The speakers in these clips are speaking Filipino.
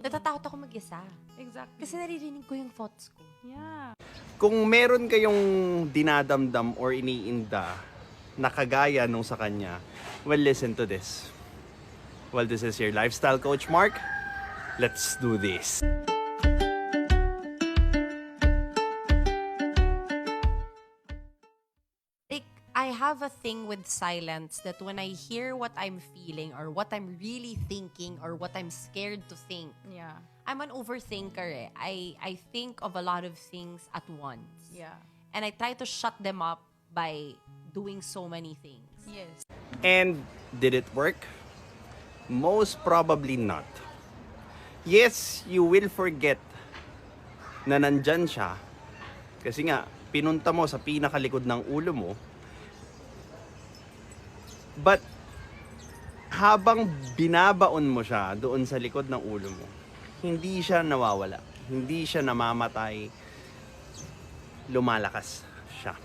Natatakot ako mag-isa. Exactly. Kasi naririnig ko yung thoughts ko. Yeah. Kung meron kayong dinadamdam or iniinda na kagaya nung sa kanya, well, listen to this. Well, this is your lifestyle coach, Mark. Let's do this. Like, I have a thing with silence that when I hear what I'm feeling or what I'm really thinking or what I'm scared to think, Yeah. I'm an overthinker. I think of a lot of things at once. Yeah. And I try to shut them up by doing so many things. Yes. And did it work? Most probably not. Yes, you will forget na nandyan siya. Kasi nga, pinunta mo sa pinakalikod ng ulo mo. But, habang binabaon mo siya doon sa likod ng ulo mo, hindi siya nawawala. Hindi siya namamatay. Lumalakas siya.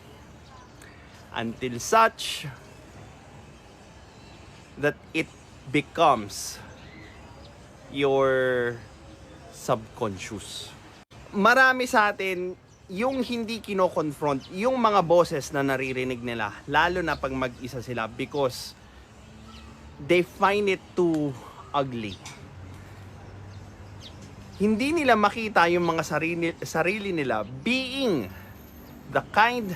Until such that it becomes your subconscious. Marami sa atin yung hindi kino-confront yung mga boses na naririnig nila, lalo na pag mag-isa sila, because they find it too ugly. Hindi nila makita yung mga sarili nila being the kind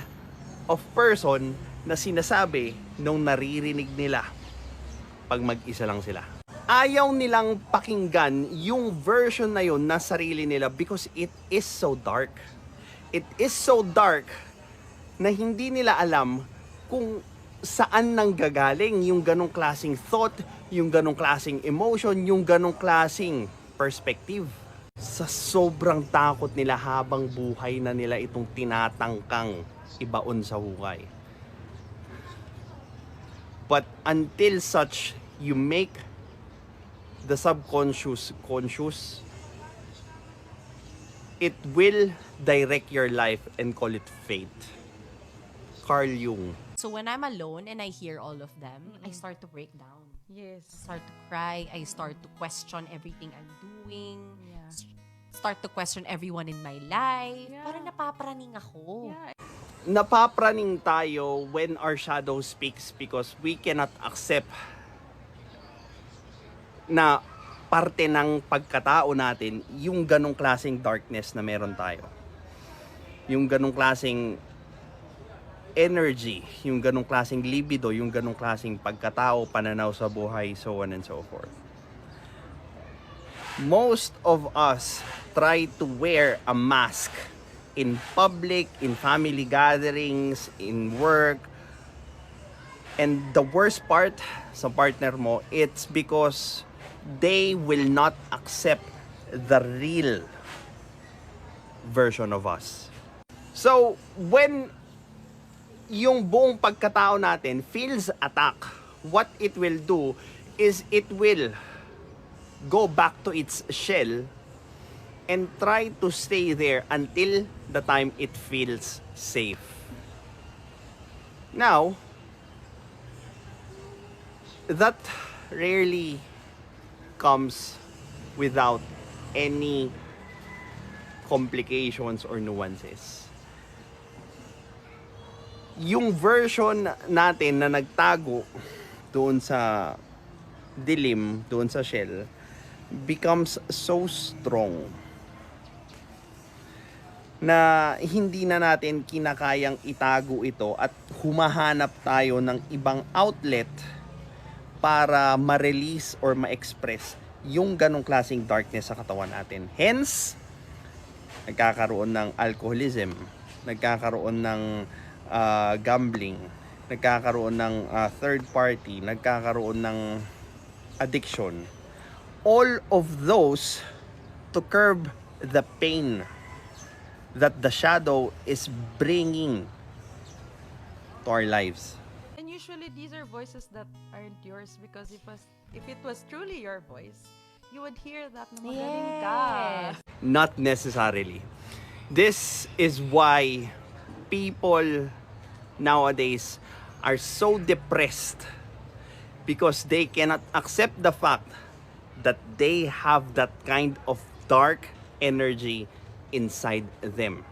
of person na sinasabi nung naririnig nila pag mag-isa lang sila. Ayaw nilang pakinggan yung version na yun na sarili nila because it is so dark. It is so dark na hindi nila alam kung saan nanggagaling yung ganong klaseng thought, yung ganong klaseng emotion, yung ganong klaseng perspective. Sa sobrang takot nila habang buhay na nila itong tinatangkang ibaon sa hukay. But until such you make the subconscious conscious, it will direct your life and call it fate. Carl Jung. So when I'm alone and I hear all of them, I start to break down. Yes. Start to cry. I start to question everything I'm doing. Yeah. Start to question everyone in my life. Yeah. Parang napapraning ako. Yeah. Napapraning tayo when our shadow speaks because we cannot accept na parte ng pagkatao natin yung ganong klaseng darkness na meron tayo. Yung ganong klaseng energy, yung ganong klaseng libido, yung ganong klaseng pagkatao, pananaw sa buhay, so on and so forth. Most of us try to wear a mask in public, in family gatherings, in work. And the worst part sa partner mo, it's because they will not accept the real version of us. So, when yung buong pagkatao natin feels attack, what it will do is it will go back to its shell and try to stay there until the time it feels safe. Now, that rarely comes without any complications or nuances. Yung version natin na nagtago doon sa dilim, doon sa shell, becomes so strong na hindi na natin kinakayang itago ito at humahanap tayo ng ibang outlet para ma-release or ma-express yung ganong klaseng darkness sa katawan natin. Hence, nagkakaroon ng alcoholism, nagkakaroon ng gambling, nagkakaroon ng third party, nagkakaroon ng addiction. All of those to curb the pain that the shadow is bringing to our lives. And usually these are voices that aren't yours because if it was truly your voice, you would hear that na magaling ka. Yes. Not necessarily. This is why people nowadays are so depressed because they cannot accept the fact that they have that kind of dark energy inside them.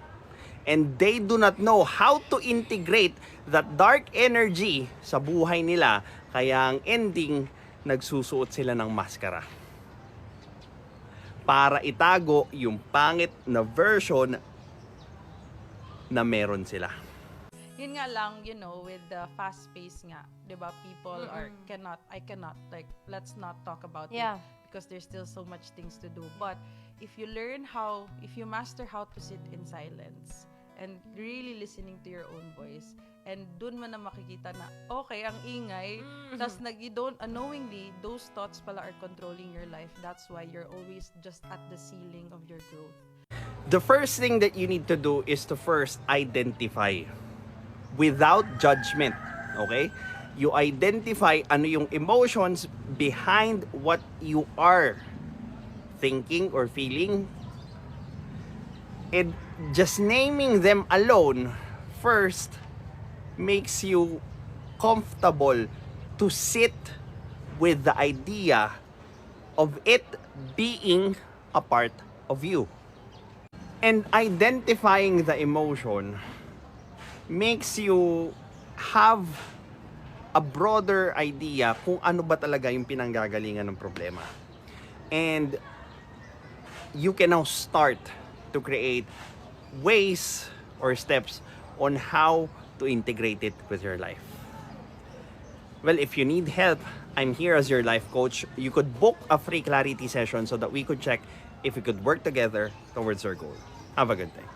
And they do not know how to integrate that dark energy sa buhay nila. Kaya ang ending, nagsusuot sila ng maskara para itago yung pangit na version na meron sila. Yun nga lang, you know, with the fast pace nga, 'di ba? People I cannot, like, let's not talk about Yeah. it because there's still so much things to do. But if you master how to sit in silence and really listening to your own voice, and dun mo na makikita na, okay, ang ingay, tas unknowingly, those thoughts pala are controlling your life. That's why you're always just at the ceiling of your growth. The first thing that you need to do is to first identify without judgment, okay? You identify ano yung emotions behind what you are thinking or feeling. And just naming them alone first makes you comfortable to sit with the idea of it being a part of you. And identifying the emotion makes you have a broader idea kung ano ba talaga yung pinanggagalingan ng problema. And you can now start to create ways or steps on how to integrate it with your life. Well, if you need help, I'm here as your life coach. You could book a free clarity session so that we could check if we could work together towards our goal. Have a good day.